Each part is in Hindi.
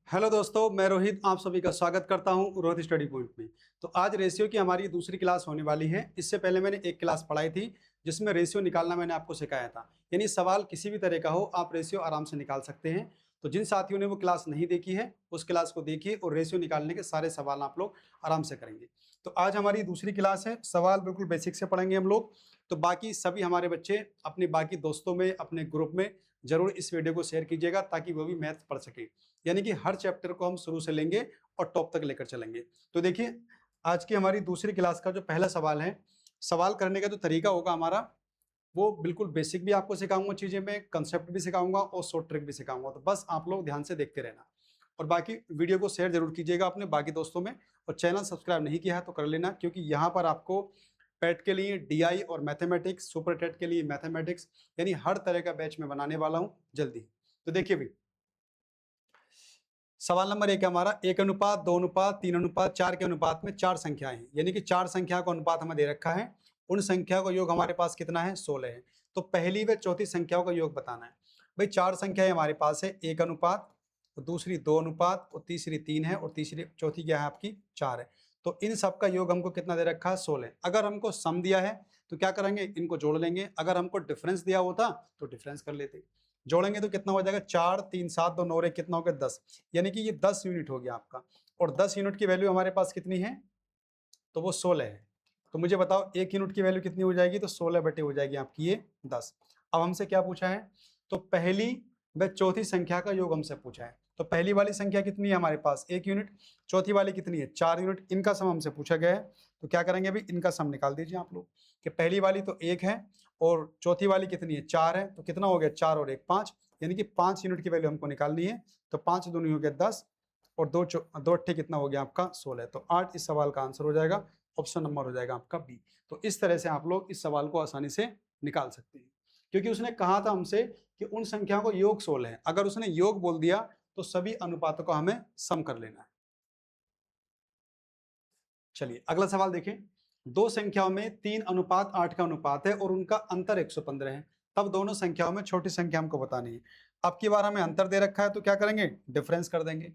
हेलो दोस्तों, मैं रोहित आप सभी का स्वागत करता हूं रोहित स्टडी पॉइंट में। तो आज रेशियो की हमारी दूसरी क्लास होने वाली है। इससे पहले मैंने एक क्लास पढ़ाई थी जिसमें रेशियो निकालना मैंने आपको सिखाया था। यानी सवाल किसी भी तरह का हो आप रेशियो आराम से निकाल सकते हैं। तो जिन साथियों ने वो क्लास नहीं देखी है उस क्लास को देखिए और रेशियो निकालने के सारे सवाल आप लोग आराम से करेंगे। तो आज हमारी दूसरी क्लास है, सवाल बिल्कुल बेसिक से पढ़ेंगे हम लोग। तो बाकी सभी हमारे बच्चे अपने बाकी दोस्तों में अपने ग्रुप में जरूर इस वीडियो को शेयर कीजिएगा ताकि वो भी मैथ पढ़ सके। यानी कि हर चैप्टर को हम शुरू से लेंगे और टॉप तक लेकर चलेंगे। तो देखिए, आज की हमारी दूसरी क्लास का जो पहला सवाल है, सवाल करने का जो तरीका होगा हमारा, वो बिल्कुल बेसिक भी आपको सिखाऊंगा, चीजें मैं कंसेप्ट भी सिखाऊंगा और शॉर्ट ट्रिक भी सिखाऊंगा। तो बस आप लोग ध्यान से देखते रहना और बाकी वीडियो को शेयर जरूर कीजिएगा अपने बाकी दोस्तों में। और चैनल सब्सक्राइब नहीं किया है तो कर लेना, क्योंकि यहाँ पर आपको पेट के लिए डीआई और मैथमेटिक्स, सुपर टेट के लिए मैथमेटिक्स, यानी हर तरह का बैच में बनाने वाला हूँ जल्दी। तो देखिए भी, सवाल नंबर एक है हमारा, 1 अनुपात 2 अनुपात 3 अनुपात 4 के अनुपात में चार संख्याएं हैं। यानी कि चार संख्या का अनुपात हमें दे रखा है, उन संख्या का योग हमारे पास कितना है, 16 है। तो पहली व चौथी संख्याओं का योग बताना है। भाई चार संख्याएं हमारे पास है, 1 अनुपात, दूसरी 2 अनुपात और तीसरी 3 है और तीसरी चौथी क्या है आपकी 4 है। तो इन सब का योग हमको कितना दे रखा है, 16। अगर हमको सम दिया है तो क्या करेंगे, इनको जोड़ लेंगे। अगर हमको डिफरेंस दिया होता तो डिफरेंस कर लेते। जोड़ेंगे तो कितना हो जाएगा, 4 3 7 2 9 कितना हो गया 10। यानी कि ये 10 यूनिट हो गया आपका। और 10 यूनिट की वैल्यू हमारे पास कितनी है, तो वो 16 है। तो मुझे बताओ 1 यूनिट की वैल्यू कितनी हो जाएगी, तो 16 बटे हो जाएगी आपकी ये 10। अब हमसे क्या पूछा है, तो पहली व चौथी संख्या का योग हमसे पूछा है। तो पहली वाली संख्या कितनी है हमारे पास, 1 यूनिट। चौथी वाली कितनी है, 4 यूनिट। इनका सम हमसे पूछा गया है। तो क्या करेंगे अभी, इनका सम निकाल दीजिए आप लोग कि पहली वाली तो 1 है और चौथी वाली कितनी है, 4 है। तो कितना हो गया, 4 और 1 5, यानी कि 5 यूनिट की वैल्यू हमको निकालनी है। तो 5 दूनी हो गया 10 और दो अट्ठे कितना हो गया आपका 16। तो 8 इस सवाल का आंसर हो जाएगा। ऑप्शन नंबर हो जाएगा आपका बी। तो इस तरह से आप लोग इस सवाल को आसानी से निकाल सकते हैं, क्योंकि उसने कहा था हमसे कि उन संख्याओं को योग 16 है। अगर उसने योग बोल दिया तो सभी अनुपातों को हमें सम कर लेना है। चलिए अगला सवाल देखें। दो संख्याओं में 3 अनुपात 8 का अनुपात है और उनका अंतर 115 है। तब दोनों संख्याओं में छोटी संख्या हमको बतानी है। अब की बार हमें अंतर दे रखा है तो क्या करेंगे, डिफरेंस कर देंगे।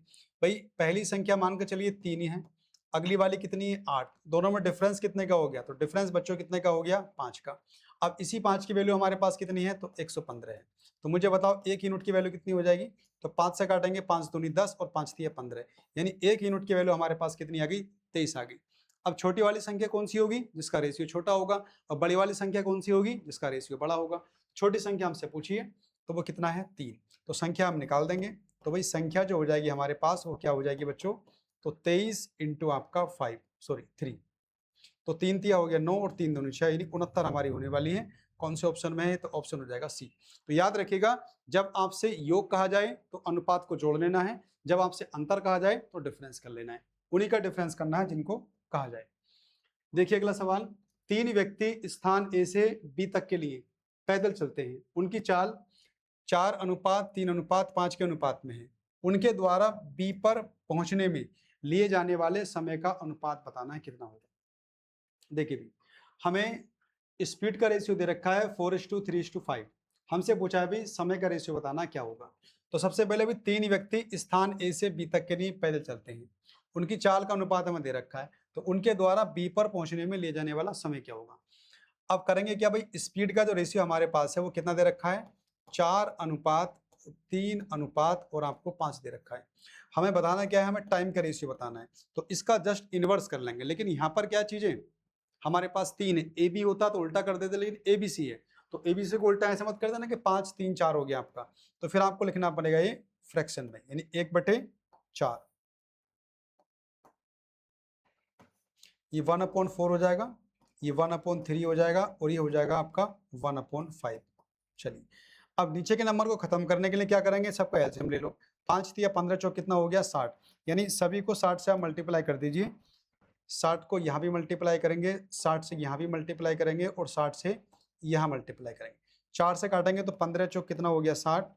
भाई पहली संख्या मान के चलिए 3 ही है, अगली वाली कितनी है 8। दोनों में डिफरेंस कितने का हो गया, तो डिफरेंस बच्चों कितने का हो गया 5 का। अब इसी 5 की वैल्यू हमारे पास कितनी है, तो 115 है। तो मुझे बताओ 1 यूनिट की वैल्यू कितनी हो जाएगी, तो 5 से काटेंगे, 5 दूनी 10 और 5 3 15, यानी 1 यूनिट की वैल्यू हमारे पास कितनी आ गई, 23 आ गई। अब छोटी वाली संख्या कौन सी होगी, जिसका रेशियो छोटा होगा, और बड़ी वाली संख्या कौन सी होगी, जिसका रेशियो बड़ा होगा। छोटी संख्या हमसे पूछिए तो वो कितना है 3। तो संख्या हम निकाल देंगे। तो भाई संख्या जो हो जाएगी हमारे पास वो क्या हो जाएगी बच्चों, तो 23 इंटू आपका 3। तो 3 तिया हो गया 9 और 3 दूनी 6, यानी 69 हमारी होने वाली है। कौन से ऑप्शन में है, तो ऑप्शन हो जाएगा सी। तो याद रखिएगा, जब आपसे योग कहा जाए तो अनुपात को जोड़ लेना है, जब आपसे अंतर कहा जाए तो डिफरेंस कर लेना है। उन्हीं का डिफरेंस करना है जिनको कहा जाए। देखिए अगला सवाल, 3 व्यक्ति स्थान ए से बी तक के लिए पैदल चलते हैं। उनकी चाल 4 अनुपात 3 अनुपात 5 के अनुपात में है। उनके द्वारा बी पर पहुंचने में लिए जाने वाले समय का अनुपात बताना है, कितना होगा। देखिए भी, हमें स्पीड का रेशियो दे रखा है 4:3:5। हमसे पूछा है भी समय का रेशियो बताना क्या होगा। तो सबसे पहले भी 3 व्यक्ति स्थान ए से बी तक के लिए पैदल चलते हैं। उनकी चाल का अनुपात हमें दे रखा है, तो उनके द्वारा बी पर पहुंचने में ले जाने वाला समय क्या होगा। अब करेंगे क्या भाई, स्पीड का जो रेशियो हमारे पास है वो कितना दे रखा है, 4:3 अनुपात और आपको 5 दे रखा है। हमें बताना क्या है, हमें टाइम का रेशियो बताना है। तो इसका जस्ट इनवर्स कर लेंगे, लेकिन यहाँ पर क्या चीजें हमारे पास 3 है। ए बी होता तो उल्टा कर देते, लेकिन ए बी सी है। तो ए बी सी को उल्टा ऐसे मत कर देना कि 5 3 4 हो गया आपका। तो फिर आपको लिखना पड़ेगा ये फ्रैक्शन में, यानी 1/4। ये 1/4 हो जाएगा, ये 1/3 हो जाएगा और ये हो जाएगा आपका 1/5। चलिए अब नीचे के नंबर को खत्म करने के लिए क्या करेंगे, सबका एलसीएम ले लो। 5 तिया 15 चौक कितना हो गया 60, यानी सभी को 60 से आप मल्टीप्लाई कर दीजिए। 60 को यहाँ भी मल्टीप्लाई करेंगे, 60 से यहाँ भी मल्टीप्लाई करेंगे और 60 से यहाँ मल्टीप्लाई करेंगे। 4 से काटेंगे तो 15 चौक कितना हो गया 60।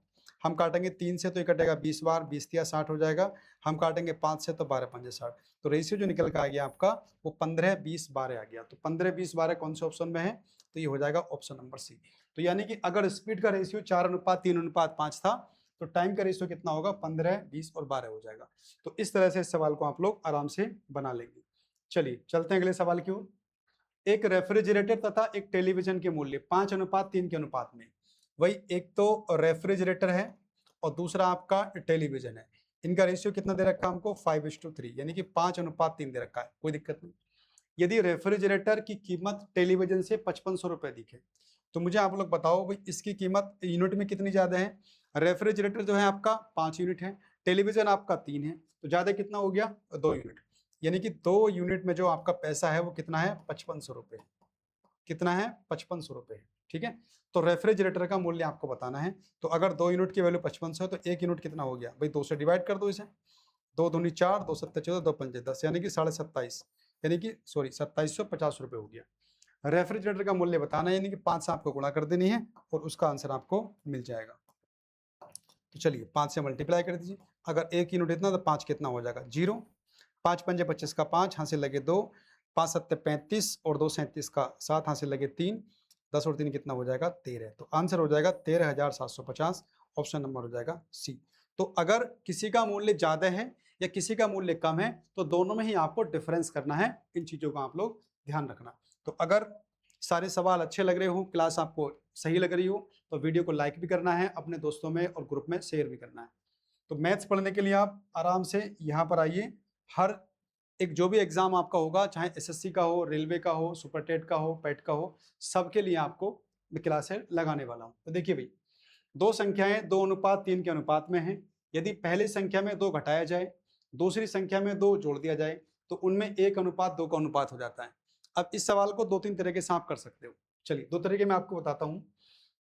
हम काटेंगे 3 से तो ये कटेगा 20 बार, 20 तिया 60 हो जाएगा। हम काटेंगे 5 से तो 12 पंजे 60। तो रेशियो जो निकल कर आ गया आपका वो 15 20 12 आ गया। तो 15 20 12 कौन से ऑप्शन में है, तो ये हो जाएगा ऑप्शन नंबर सी। तो यानी कि अगर स्पीड का रेशियो 4:3:5 था, तो टाइम का रेशियो कितना होगा, 15, 20 और 12 हो जाएगा। तो इस तरह से इस सवाल को आप लोग आराम से बना लेंगे। चलिए चलते हैं अगले सवाल की ओर। एक रेफ्रिजरेटर तथा एक टेलीविजन के मूल्य 5:3 के अनुपात में। वही एक तो रेफ्रिजरेटर है और दूसरा आपका टेलीविजन है। इनका रेशियो कितना दे रखा है हमको, 5:3, यानी कि 5:3 दे रखा है। कोई दिक्कत नहीं। यदि रेफ्रिजरेटर की कीमत टेलीविजन से 5500 रुपए दिखे, तो मुझे आप लोग बताओ भाई इसकी कीमत यूनिट में कितनी ज्यादा है। रेफ्रिजरेटर जो है आपका 5 यूनिट है, टेलीविजन आपका 3 है, तो ज्यादा कितना हो गया, 2 यूनिट। यानी कि 2 यूनिट में जो आपका पैसा है वो कितना है, 5500 रुपए। कितना है, 5500 रुपए। ठीक है, तो रेफ्रिजरेटर का मूल्य आपको बताना है। तो अगर 2 यूनिट की वैल्यू 5500 है तो 1 यूनिट कितना हो गया भाई, 2 से डिवाइड कर दो इसे। 2 दूनी 4, 2 सत्ते 14, 2 पंजे 10, यानी कि 27.5, यानी कि सॉरी 2750 रुपए हो गया। रेफ्रिजरेटर का मूल्य बताना है, यानी कि 5 से आपको गुणा कर देनी है और उसका आंसर आपको मिल जाएगा। तो चलिए 5 से मल्टीप्लाई कर दीजिए। अगर 1 यूनिट इतना तो 5 कितना हो जाएगा, 0। 5 पंजे 25 का 5, हाथ से लगे 2, 5 सत्ते 35 और 2 37 का 7, हाथ से लगे 3, 10 और 3 कितना हो जाएगा, 13। तो आंसर हो जाएगा 13,750। ऑप्शन नंबर हो जाएगा सी। तो अगर किसी का मूल्य ज्यादा है या किसी का मूल्य कम है तो दोनों में ही आपको डिफरेंस करना है। इन चीजों का आप लोग ध्यान रखना। तो अगर सारे सवाल अच्छे लग रहे हो, क्लास आपको सही लग रही हो, तो वीडियो को लाइक भी करना है, अपने दोस्तों में और ग्रुप में शेयर भी करना है। तो मैथ्स पढ़ने के लिए आप आराम से यहाँ पर आइए। हर एक जो भी एग्जाम आपका होगा, चाहे एसएससी का हो, रेलवे का हो, सुपर टेट का हो, पेट का हो, सबके लिए आपको क्लासें लगाने वाला हूँ। तो देखिए भाई, दो संख्याएं 2:3 के अनुपात में हैं। यदि पहली संख्या में 2 घटाया जाए, दूसरी संख्या में 2 जोड़ दिया जाए, तो उनमें 1:2 का अनुपात हो जाता है। अब इस सवाल को 2-3 तरीके से आप कर सकते हो। चलिए 2 तरीके मैं आपको बताता हूँ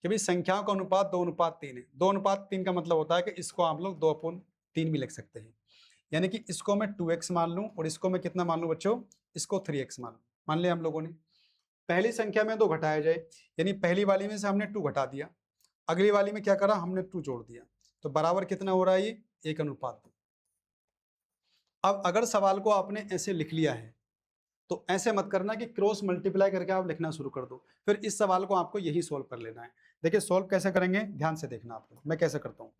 कि भाई संख्याओं का अनुपात 2:3 है। 2:3 का मतलब होता है कि इसको आप लोग 2/3 भी लिख सकते हैं। यानी कि इसको मैं 2x मान लूं और इसको मैं कितना मान लूं बच्चों, इसको 3x मान लिया हम लोगों ने। पहली संख्या में 2 घटाया जाए, यानी पहली वाली में से हमने 2 घटा दिया, अगली वाली में क्या करा, हमने 2 जोड़ दिया, तो बराबर कितना हो रहा है, ये 1:2। अब अगर सवाल को आपने ऐसे लिख लिया है तो ऐसे मत करना कि क्रॉस मल्टीप्लाई करके आप लिखना शुरू कर दो, फिर इस सवाल को आपको यही सोल्व कर लेना है। देखिए सोल्व कैसे करेंगे, ध्यान से देखना। आप मैं कैसे करता हूँ,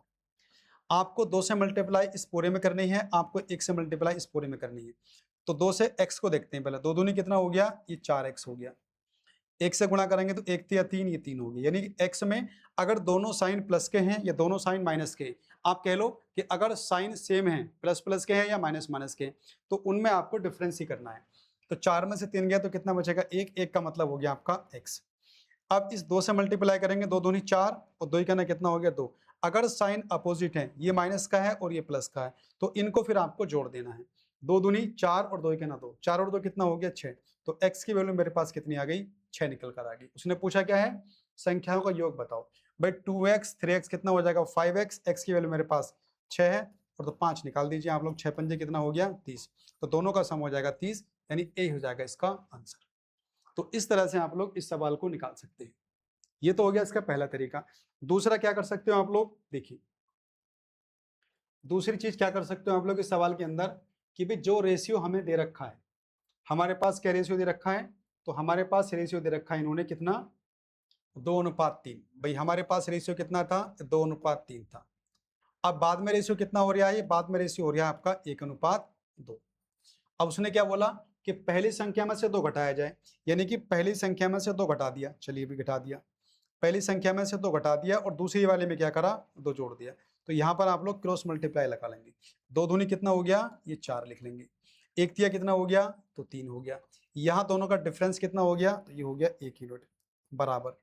आपको 2 से मल्टीप्लाई इस पूरे में करनी है, आपको 1 से मल्टीप्लाई इस पूरे में करनी है। तो 2 से x को देखते हैं पहले। 2 दूनी कितना हो गया, ये 4x हो गया। 1 से गुणा करेंगे तो 1 या 3, ये 3 हो गया। यानी कि x में अगर दोनों साइन प्लस के हैं या दोनों साइन माइनस के, आप कह लो कि अगर साइन सेम है, प्लस प्लस के हैं या माइनस माइनस के, तो उनमें आपको डिफरेंस ही करना है। तो 4 में से 3 गया तो कितना बचेगा, 1। 1 का मतलब हो गया आपका x। अब इस 2 से मल्टीप्लाई करेंगे, 2 दूनी 4 और 2 का ना कितना हो गया, 2। अगर साइन अपोजिट है, ये माइनस का है और ये प्लस का है, तो इनको फिर आपको जोड़ देना है। 2 दूनी 4 और 2 का ना 2, 4 और 2 कितना हो गया, 6। तो x की वैल्यू मेरे पास कितनी आ गई, 6 निकल कर आ गई। उसने पूछा क्या है, संख्याओं का योग बताओ। भाई 2x 3x कितना हो जाएगा, 5x। x की वैल्यू मेरे पास 6 है और तो 5 निकाल दीजिए आप लोग। 6 पंजे कितना हो गया, 30। तो दोनों का सम हो जाएगा 30, यानी ए हो जाएगा इसका आंसर। तो इस तरह से आप लोग इस सवाल को निकाल सकते हैं। ये तो हो गया इसका पहला तरीका। दूसरा क्या कर सकते हो आप लोग, देखिए दूसरी चीज क्या कर सकते हो आप लोग इस सवाल के अंदर, कि भाई जो रेशियो हमें दे रखा है, हमारे पास क्या रेशियो दे रखा है, तो हमारे पास रेशियो दे रखा है इन्होंने कितना, 2:3। भाई हमारे पास रेशियो कितना था, 2:3 था। अब बाद में रेशियो कितना हो रहा है, बाद में रेशियो हो रहा है आपका 1:2। अब उसने क्या बोला कि पहली संख्या में से 2 घटाया जाए, यानी कि पहली संख्या में से 2 घटा दिया। चलिए भी घटा दिया, पहली संख्या में से 2 घटा दिया और दूसरी वाले में क्या करा, 2 जोड़ दिया। तो यहाँ पर आप लोग क्रॉस मल्टीप्लाई लगा लेंगे। 2 दूनी कितना हो गया, ये 4 लिख लेंगे। 1 तिया कितना हो गया, तो 3 हो गया। यहाँ दोनों का डिफरेंस कितना हो गया, तो ये हो गया 1 यूनिट बराबर।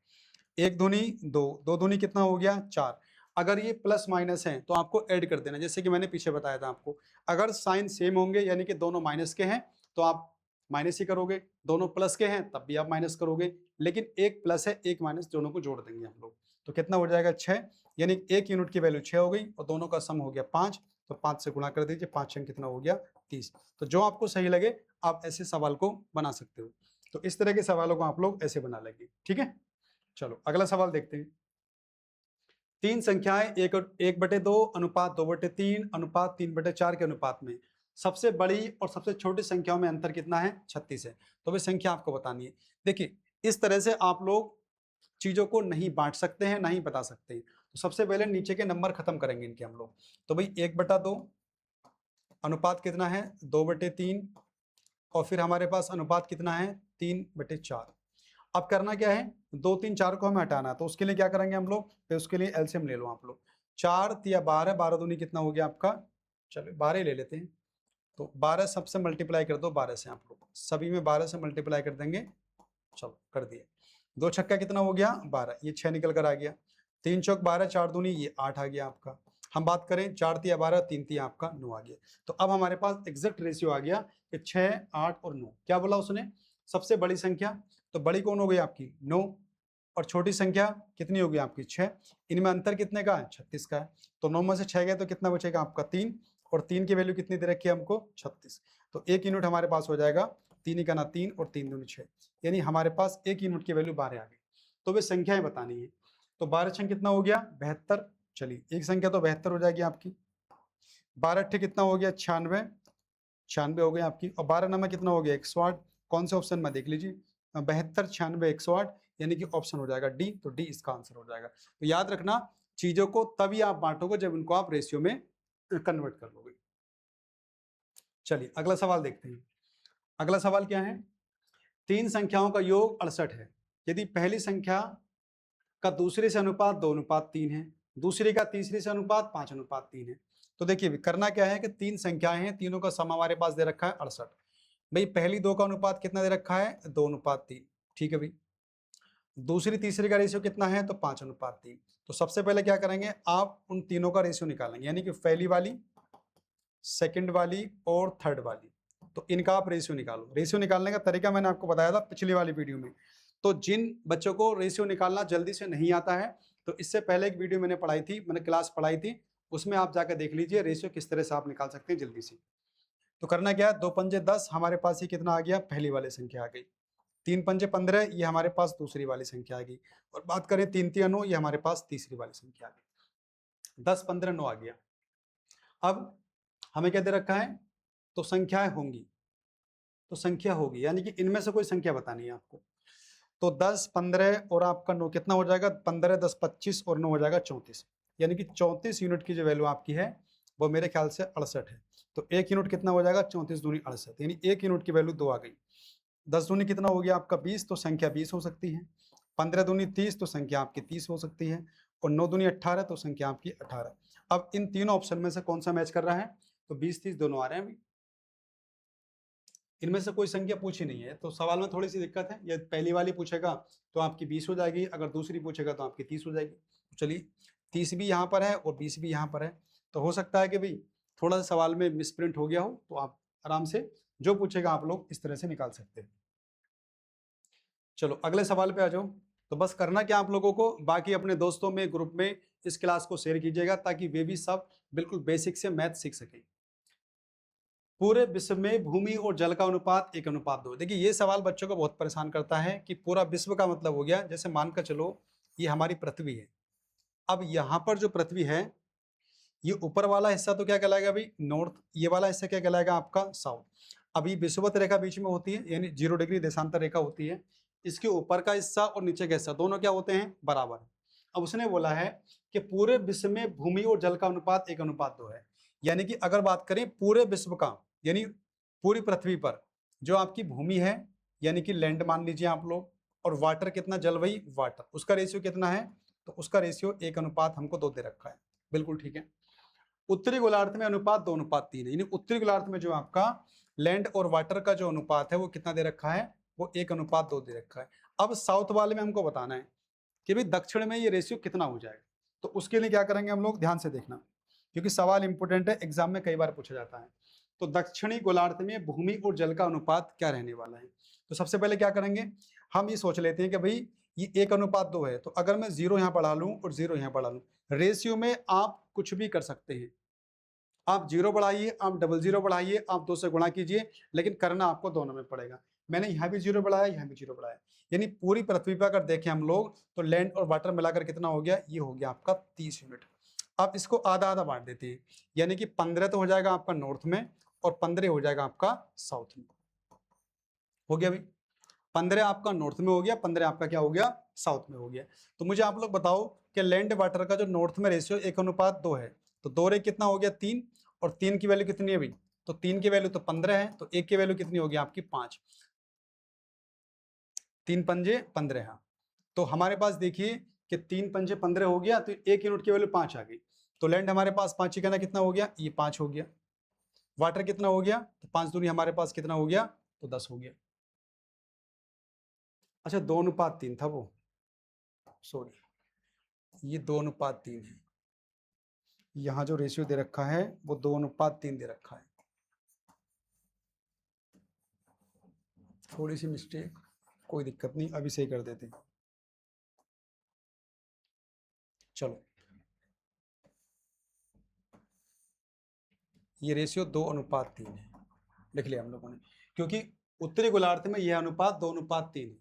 1 दूनी 2, 2 दूनी कितना हो गया, 4। अगर ये प्लस माइनस है तो आपको ऐड कर देना, जैसे कि मैंने पीछे बताया था आपको। अगर साइन सेम होंगे यानी कि दोनों माइनस के हैं तो आप माइनस ही करोगे, दोनों प्लस के हैं तब भी आप माइनस करोगे, लेकिन एक प्लस है एक माइनस, दोनों को जोड़ देंगे हम लोग। तो कितना हो जाएगा, 6। यानी 1 यूनिट की वैल्यू 6 हो गई और दोनों का सम हो गया 5। तो 5 से गुणा कर दीजिए, 5 6 कितना हो गया, 30। तो जो आपको सही लगे आप ऐसे सवाल को बना सकते हो। तो इस तरह के सवालों को आप लोग ऐसे बना लेंगे, ठीक है। चलो अगला सवाल देखते हैं। 3 संख्याएं 1/2 अनुपात 2/3 अनुपात 3/4 के अनुपात में सबसे बड़ी और सबसे छोटी संख्याओं में अंतर कितना है, 36 है। तो वे संख्या आपको बतानी है। देखिए इस तरह से आप लोग चीजों को नहीं बांट सकते हैं, नहीं बता सकते हैं। तो सबसे पहले नीचे के नंबर खत्म करेंगे इनके हम लोग। तो भाई 1/2 अनुपात कितना है 2/3 और फिर हमारे पास अनुपात कितना है 3/4। अब करना क्या है 2 3 4 को हमें हटाना है, तो उसके लिए क्या करेंगे हम लोग, तो उसके लिए एलसीएम ले लो आप लोग। 4 तिया 12, 12 दूनी कितना हो गया आपका, चलो 12 ले लेते हैं। तो 12 सबसे मल्टीप्लाई कर दो 12 से, आप लोग सभी में 12 से मल्टीप्लाई कर देंगे। चलो कर दिए, 2 छक्का कितना हो गया 12, ये 6 निकल कर आ गया। 3 चौक 12, 4 दूनी ये 8 आ गया आपका। हम बात करें 4 तिया 12, 3 तिया आपका 9 आ गया। तो अब हमारे पास एग्जैक्ट रेशियो आ गया कि 6, 8 और 9। क्या बोला उसने, सबसे बड़ी संख्या, तो बड़ी कौन हो गई आपकी 9, और छोटी संख्या कितनी होगी आपकी 6। इनमें अंतर कितने का है 36 का है। तो 9 में से 6 गए तो कितना बचेगा आपका 3, और 3 की वैल्यू कितनी दे रखी है हमको 36। तो 1 यूनिट हमारे पास हो जाएगा 3 का ना 3 और 3 दूनी 6, यानी हमारे पास 1 यूनिट की वैल्यू 12 आ गई। तो वे संख्याएं बतानी है। तो 12 छंग कितना हो गया 72। चलिए एक संख्या तो 72 हो जाएगी आपकी। 12 अट्ठे कितना हो गया 96, 96 हो गई आपकी। और 12 नंबर कितना हो गया 108। कौन से ऑप्शन में देख लीजिए 72, 96, 108, यानी कि ऑप्शन हो जाएगा डी। तो डी इसका आंसर हो जाएगा। तो याद रखना चीजों को तभी आप बांटोगे जब इनको आप रेशियो में कन्वर्ट कर लोगे। चलिए अगला सवाल देखते हैं। अगला सवाल क्या है, 3 संख्याओं का योग 68 है। यदि पहली संख्या का दूसरे से अनुपात 2:3 है, दूसरी का तीसरे से अनुपात 5:3 है। तो देखिए करना क्या है कि 3 संख्याएं हैं, तीनों का सम हमारे पास दे रखा है 68। भाई पहली 2 का अनुपात कितना दे रखा है 2:3, ठीक है भाई। दूसरी तीसरी का रेशियो कितना है तो 5:3। तो सबसे पहले क्या करेंगे आप उन तीनों का रेशियो निकालेंगे, यानी कि पहली वाली, सेकंड वाली और थर्ड वाली। तो इनका आप रेशियो निकालो। रेशियो निकालने का तरीका मैंने आपको बताया था पिछली वाली वीडियो में। तो जिन बच्चों को रेशियो निकालना जल्दी से नहीं आता है, तो इससे पहले एक वीडियो मैंने पढ़ाई थी, मैंने क्लास पढ़ाई थी, उसमें आप जाकर देख लीजिए रेशियो किस तरह से आप निकाल सकते हैं जल्दी से। तो करना क्या है 2 पंजे 10, हमारे पास ये कितना आ गया पहली वाली संख्या आ गई। 3 पंजे 15, ये हमारे पास दूसरी वाली संख्या आ गई। और बात करें 3 तिया 9, ये हमारे पास तीसरी वाली संख्या आ गई। 10 15 9 आ गया। अब हमें क्या दे रखा है, तो संख्याएं होंगी, तो संख्या होगी, यानी कि इनमें से कोई संख्या बतानी है आपको। तो 10 15 और आपका 9 कितना हो जाएगा 15 10 25 और 9 हो जाएगा 34, यानी कि 34 यूनिट की जो वैल्यू आपकी है वो मेरे ख्याल से 68 है। तो 1 यूनिट कितना हो जाएगा 34 दूनी 68, यानी 1 यूनिट की वैल्यू 2 आ गई। 10 दूनी कितना हो गया आपका 20, तो संख्या 20 हो सकती है। 15 दूनी 30, तो संख्या आपकी 30 हो सकती है। और 9 दूनी 18, तो संख्या आपकी 18। अब इन तीनों ऑप्शन में से कौन सा मैच कर रहा है, तो 20 30 दोनों आ रहे हैं अभी। इनमें से कोई संख्या पूछी नहीं है, तो सवाल में थोड़ी सी दिक्कत है। ये पहली वाली पूछेगा तो आपकी 20 हो जाएगी, अगर दूसरी पूछेगा तो आपकी 30 हो जाएगी। तो चलिए 30 भी यहाँ पर है और 20 भी यहाँ पर है, तो हो सकता है कि भाई थोड़ा सा सवाल में मिसप्रिंट हो गया हो, तो आप आराम से जो पूछेगा आप लोग इस तरह से निकाल सकते हैं। चलो अगले सवाल पे आ जाओ। तो बस करना क्या आप लोगों को, बाकी अपने दोस्तों में ग्रुप में इस क्लास को शेयर कीजिएगा ताकि वे भी सब बिल्कुल बेसिक से मैथ सीख सकें। पूरे विश्व में भूमि और जल का अनुपात 1:2। देखिए ये सवाल बच्चों को बहुत परेशान करता है कि पूरा विश्व का मतलब हो गया, जैसे मानकर चलो ये हमारी पृथ्वी है। अब यहाँ पर जो पृथ्वी है, ये ऊपर वाला हिस्सा तो क्या कहलाएगा भाई नॉर्थ, ये वाला हिस्सा क्या कहलाएगा आपका साउथ। अभी विषुवत रेखा बीच में होती है, यानी 0 डिग्री देशांतर रेखा होती है। इसके ऊपर का हिस्सा और नीचे का हिस्सा दोनों क्या होते हैं बराबर। अब उसने बोला है कि पूरे विश्व में भूमि और जल का अनुपात 1:2 है। यानी कि अगर बात करें पूरे विश्व का, यानी पूरी पृथ्वी पर जो आपकी भूमि है, यानी कि लैंड मान लीजिए आप लोग, और वाटर कितना जल वही वाटर, उसका रेशियो कितना है, तो उसका रेशियो 1:2 हमको 2 दे रखा है। बिल्कुल ठीक है। उत्तरी गोलार्ध में अनुपात 2:3 है, यानी उत्तरी गोलार्ध में जो आपका लैंड और वाटर का जो अनुपात है वो कितना दे रखा है, वो 1:2 दे रखा है। अब साउथ वाले में हमको बताना है कि भाई दक्षिण में ये रेशियो कितना हो जाएगा। तो उसके लिए क्या करेंगे हम लोग, ध्यान से देखना क्योंकि सवाल इंपोर्टेंट है, एग्जाम में कई बार पूछा जाता है। तो दक्षिणी गोलार्ध में भूमि और जल का अनुपात क्या रहने वाला है। तो सबसे पहले क्या करेंगे, हम ये सोच लेते हैं कि भाई ये 1:2 है, तो अगर मैं 0 यहाँ बढ़ा लूँ और 0 यहाँ बढ़ा लूँ, रेशियो में आप कुछ भी कर सकते हैं। आप 0 बढ़ाइए, आप 00 बढ़ाइए, आप 2 से गुणा कीजिए, लेकिन करना आपको दोनों में पड़ेगा। मैंने यहाँ भी 0 बढ़ाया, यहाँ भी 0 बढ़ाया, यानी पूरी पृथ्वी पर अगर देखें हम लोग तो लैंड और वाटर मिलाकर कितना हो गया, ये हो गया आपका 30 यूनिट। आप इसको आधा आधा बांट देते हैं, यानी कि 15 तो हो जाएगा आपका नॉर्थ में और 15 हो जाएगा आपका साउथ में। हो गया भाई। 15 आपका नॉर्थ में हो गया, 15 आपका क्या हो गया, साउथ में हो गया। तो मुझे आप लोग बताओ कि लैंड वाटर का जो नॉर्थ में रेशियो 1:2 है, तो 2 रे कितना हो गया 3, और 3 की वैल्यू कितनी है भाई, तो 3 की वैल्यू तो 15 है, तो 1 की वैल्यू कितनी होगी आपकी 5, 3 पंजे 15। हाँ, तो हमारे पास देखिए कि 3 पंजे 15 हो गया, तो 1 यूनिट की वैल्यू 5 आ गई। तो लैंड हमारे पास 5 ही कहना कितना हो गया, ये 5 हो गया। वाटर कितना हो गया, तो 5 दूनी हमारे पास कितना हो गया, तो 10 हो गया। अच्छा 2:3 था वो, सॉरी, ये 2:3 है। यहाँ जो रेशियो दे रखा है वो 2:3 दे रखा है, थोड़ी सी मिस्टेक, कोई दिक्कत नहीं, अभी सही कर देते। चलो, ये रेशियो 2:3 है, लिख लिया हम लोगों ने, क्योंकि उत्तरी गोलार्ध में यह अनुपात 2:3 है।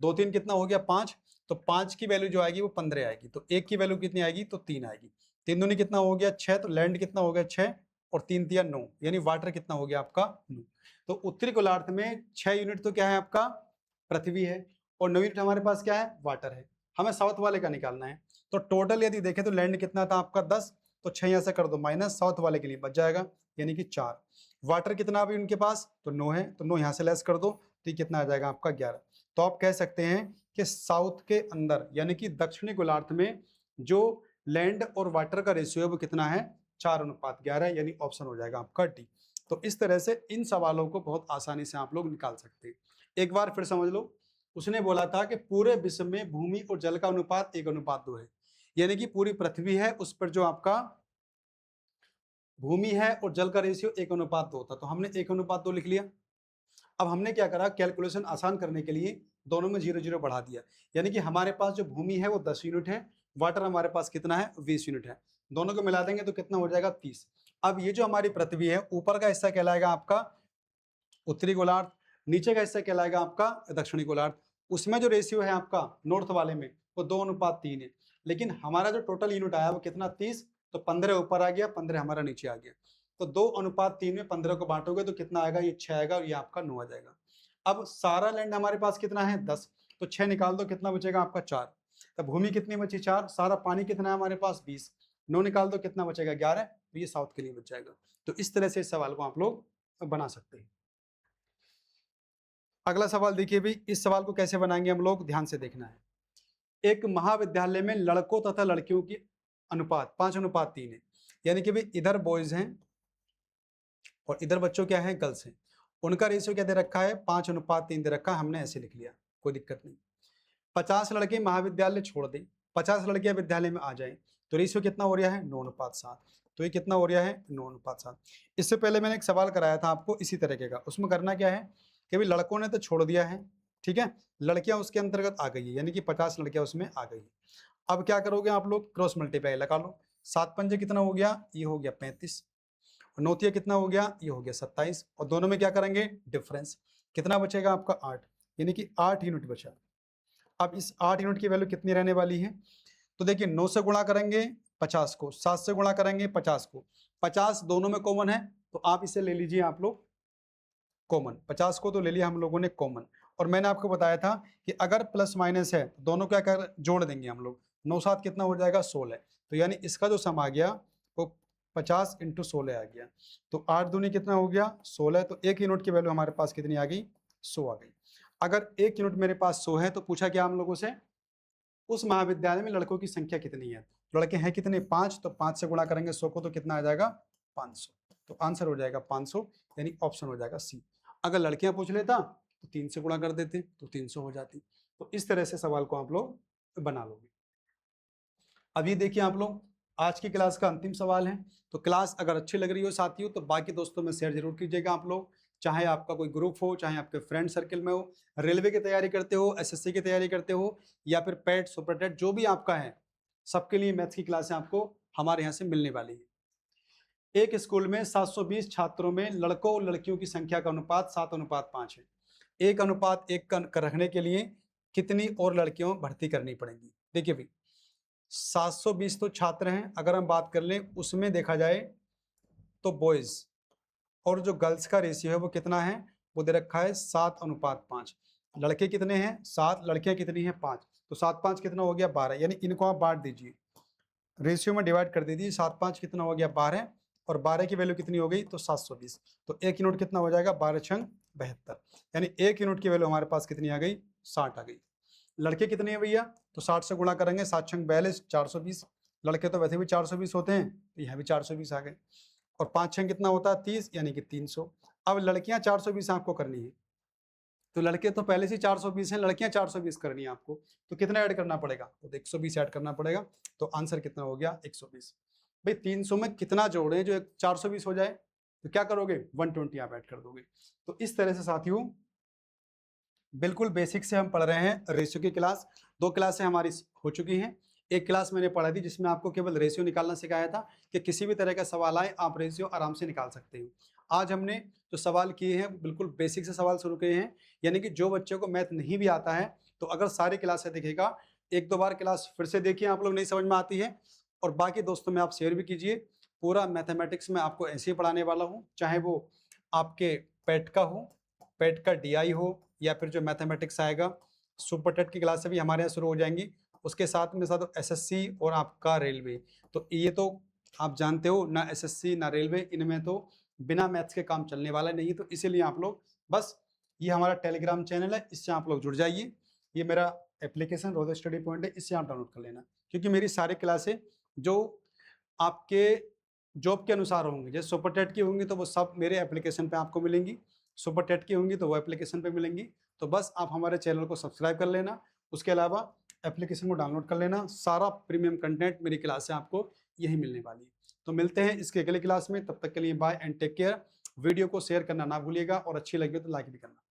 2 3 कितना हो गया 5, तो 5 की वैल्यू जो आएगी वो 15 आएगी, तो 1 की वैल्यू कितनी आएगी, तो 3 आएगी। 3 दूनी कितना हो गया 6, तो लैंड कितना हो गया 6, और 3 दिया 9, यानी वाटर कितना हो गया आपका 9। तो उत्तरी गोलार्ध में 6 यूनिट तो क्या है आपका, पृथ्वी है, और 9 यूनिट हमारे पास क्या है, वाटर है। हमें साउथ वाले का निकालना है। तो टोटल यदि देखें तो लैंड कितना था आपका 10, तो 6 यहाँ से कर दो माइनस, साउथ वाले के लिए बच जाएगा, यानी कि 4। वाटर कितना अभी उनके पास, तो 9 है, तो 9 यहाँ से लेस कर दो, तो ये कितना आ जाएगा आपका 11। तो आप कह सकते हैं कि साउथ के अंदर यानी कि दक्षिणी गोलार्ध में जो लैंड और वाटर का रेशियो है वो कितना है, 4:11, यानी ऑप्शन हो जाएगा आपका डी। तो इस तरह से इन सवालों को बहुत आसानी से आप लोग निकाल सकते हैं। एक बार फिर समझ लो, उसने बोला था कि पूरे विश्व में भूमि और जल का अनुपात 1:2 है, यानी कि पूरी पृथ्वी है उस पर जो आपका भूमि है और जल का रेशियो 1:2 था, तो हमने 1:2 लिख लिया। अब हमने क्या करा, कैलकुलेशन आसान करने के लिए दोनों में 0 0 बढ़ा दिया, यानी कि हमारे पास जो भूमि है वो 10 यूनिट है, वाटर हमारे पास कितना है 20 यूनिट है, दोनों को मिला देंगे तो कितना हो जाएगा 30। अब ये जो हमारी पृथ्वी है, ऊपर का हिस्सा कहलाएगा आपका उत्तरी गोलार्ध, नीचे का हिस्सा कहलाएगा आपका दक्षिणी गोलार्ध। उसमें जो रेशियो है आपका नॉर्थ वाले में वो 2:3 है, लेकिन हमारा जो टोटल यूनिट आया वो कितना 30, तो 15 ऊपर आ गया, 15 हमारा नीचे आ गया। तो 2:3 में 15 को बांटोगे तो कितना आएगा, ये 6 आएगा, और ये आपका 9 आ जाएगा। अब सारा लैंड हमारे पास कितना है 10, तो 6 निकाल दो, कितना बचेगा आपका 4। तो भूमि कितनी बची 4, सारा पानी कितना है हमारे पास 20, 9 निकाल दो कितना बचेगा 11, तो ये साउथ के लिए बच जाएगा। तो इस तरह से इस सवाल को आप लोग बना सकते हैं। अगला सवाल देखिए भाई, इस सवाल को कैसे बनाएंगे हम लोग, ध्यान से देखना है। एक महाविद्यालय में लड़कों तथा लड़कियों की अनुपात 5:3 है, यानी कि भाई इधर बॉयज हैं और इधर बच्चों क्या है, गर्ल्स हैं। उनका रेशियो क्या दे रखा है, 5:3 दे रखा है, हमने ऐसे लिख लिया, कोई दिक्कत नहीं। 50 लड़के महाविद्यालय छोड़ दें, 50 लड़कियां विद्यालय में आ जाएं, तो रेशियो कितना हो रहा है 9:7। तो ये कितना हो रहा है 9:7। इससे पहले मैंने एक सवाल कराया था आपको इसी तरीके का, उसमें करना क्या है कि भाई लड़कों ने तो छोड़ दिया है, ठीक है, लड़कियां उसके अंतर्गत आ गई है, यानी कि 50 लड़कियां उसमें आ गई है। अब क्या करोगे आप लोग, क्रॉस मल्टीप्लाई लगा लो, 7 पंजे कितना हो गया, ये हो गया 35, नौतिया कितना हो गया, ये हो गया 27, और दोनों में क्या करेंगे डिफरेंस, कितना बचेगा आपका 8, यानी कि 8 यूनिट बचा। अब इस 8 यूनिट की वैल्यू कितनी रहने वाली है, तो देखिए 9 से गुणा करेंगे 50 को, 7 से गुणा करेंगे 50 को, 50 दोनों में कॉमन है, तो आप इसे ले लीजिए आप लोग कॉमन, 50 को तो ले लिया हम लोगों ने कॉमन। और मैंने आपको बताया था कि अगर प्लस माइनस है तो दोनों क्या कर जोड़ देंगे हम लोग, 9 7 कितना हो जाएगा 16, तो यानी इसका जो सम आ गया वो 50 × 16 आ गया, तो 8 दूनी कितना हो गया 16, तो 1 यूनिट की वैल्यू हमारे पास कितनी आ गई 100 आ गई। अगर 1 यूनिट मेरे पास 100 है तो पूछा क्या हम लोगों से, उस महाविद्यालय में लड़कों की संख्या कितनी है, लड़के हैं कितने 5, तो 5 से गुणा करेंगे 100 को तो कितना आ जाएगा 500, तो आंसर हो जाएगा 500, यानी ऑप्शन हो जाएगा सी। अगर लड़कियां पूछ लेता तो 3 से गुणा कर देते तो 300 हो जाती। तो इस तरह से सवाल को आप लोग बना लोगे। अब ये देखिए आप लोग, आज की क्लास का अंतिम सवाल है, तो क्लास अगर अच्छी लग रही हो साथियों तो बाकी दोस्तों में शेयर जरूर कीजिएगा आप लोग, चाहे आपका कोई ग्रुप हो, चाहे आपके फ्रेंड सर्कल में हो, रेलवे की तैयारी करते हो, एसएससी की तैयारी करते हो, या फिर पेट सुपर टेट जो भी आपका है, सबके लिए मैथ्स की क्लासें आपको हमारे यहाँ से मिलने वाली है। एक स्कूल में 720 छात्रों में लड़कों और लड़कियों की संख्या का अनुपात 7:5 है, 1:1 का रखने के लिए कितनी और लड़कियों भर्ती करनी पड़ेगी। देखिए भाई 720 तो छात्र हैं, अगर हम बात कर लें उसमें देखा जाए तो बॉयज और जो गर्ल्स का रेशियो है वो कितना है, वो दे रखा है 7:5, लड़के कितने हैं 7, लड़कियां कितनी हैं 5, तो 7 5 कितना हो गया 12, यानी इनको आप बांट दीजिए, रेशियो में डिवाइड कर दीजिए। 7 5 कितना हो गया 12, और 12 की वैल्यू कितनी हो गई तो 720। तो 1 यूनिट कितना हो जाएगा 12 छंग 72, यानी 1 यूनिट की वैल्यू हमारे पास कितनी आ गई 60 आ गई। लड़के कितने हैं भैया, तो 60 से गुणा करेंगे, 7 छंग 42 420, लड़के तो वैसे भी 420 होते हैं, तो यहाँ भी 420 आ गए, और 5 छंग कितना होता है 30, यानी कि 300। अब लड़कियां 420 आपको करनी है, तो लड़के तो पहले से 420 हैं, लड़कियां 420 करनी है आपको, तो कितना ऐड करना पड़ेगा, तो 120 ऐड करना पड़ेगा। तो आंसर कितना हो गया 120। भाई 300 में कितना जोड़ें जो 420 हो जाए, तो क्या करोगे 120 आप ऐड कर दोगे। तो इस तरह से साथियों बिल्कुल बेसिक से हम पढ़ रहे हैं रेशियो की क्लास। 2 क्लासें हमारी हो चुकी हैं। एक क्लास मैंने पढ़ा थी जिसमें आपको केवल रेशियो निकालना सिखाया था कि किसी भी तरह का सवाल आए आप रेशियो आराम से निकाल सकते हो। आज हमने जो सवाल किए हैं बिल्कुल बेसिक से सवाल शुरू किए हैं, यानी कि जो बच्चे को मैथ नहीं भी आता है तो अगर सारी क्लासें देखेगा, 1-2 बार क्लास फिर से देखिए, आप लोग नहीं समझ में आती है, और बाकी दोस्तों में आप शेयर भी कीजिए। पूरा मैथमेटिक्स में आपको ऐसे ही पढ़ाने वाला हूँ, चाहे वो आपके पेट का हो, पेट का DI हो, या फिर जो मैथमेटिक्स आएगा सुपर टेट की क्लासें भी हमारे यहाँ शुरू हो जाएंगी, उसके साथ में साथ SSC और आपका रेलवे। तो ये तो आप जानते हो ना, SSC ना रेलवे, इनमें तो बिना मैथ्स के काम चलने वाला नहीं है। तो इसीलिए आप लोग बस ये हमारा टेलीग्राम चैनल है, इससे आप लोग जुड़ जाइए। ये मेरा एप्लीकेशन रोज स्टडी पॉइंट है, इससे आप डाउनलोड कर लेना, क्योंकि मेरी सारी क्लासें जो आपके जॉब के अनुसार होंगी, जैसे सुपर टेट की होंगी तो वो सब मेरे एप्लीकेशन पे आपको मिलेंगी, सुपर टेट की होंगी तो वो एप्लीकेशन पे मिलेंगी। तो बस आप हमारे चैनल को सब्सक्राइब कर लेना, उसके अलावा एप्लीकेशन को डाउनलोड कर लेना, सारा प्रीमियम कंटेंट मेरी क्लास से आपको यही मिलने वाली है। तो मिलते हैं इसके अगली क्लास में, तब तक के लिए bye and take care. Video को शेयर करना ना भूलिएगा, और अच्छी लगी तो लाइक भी करना।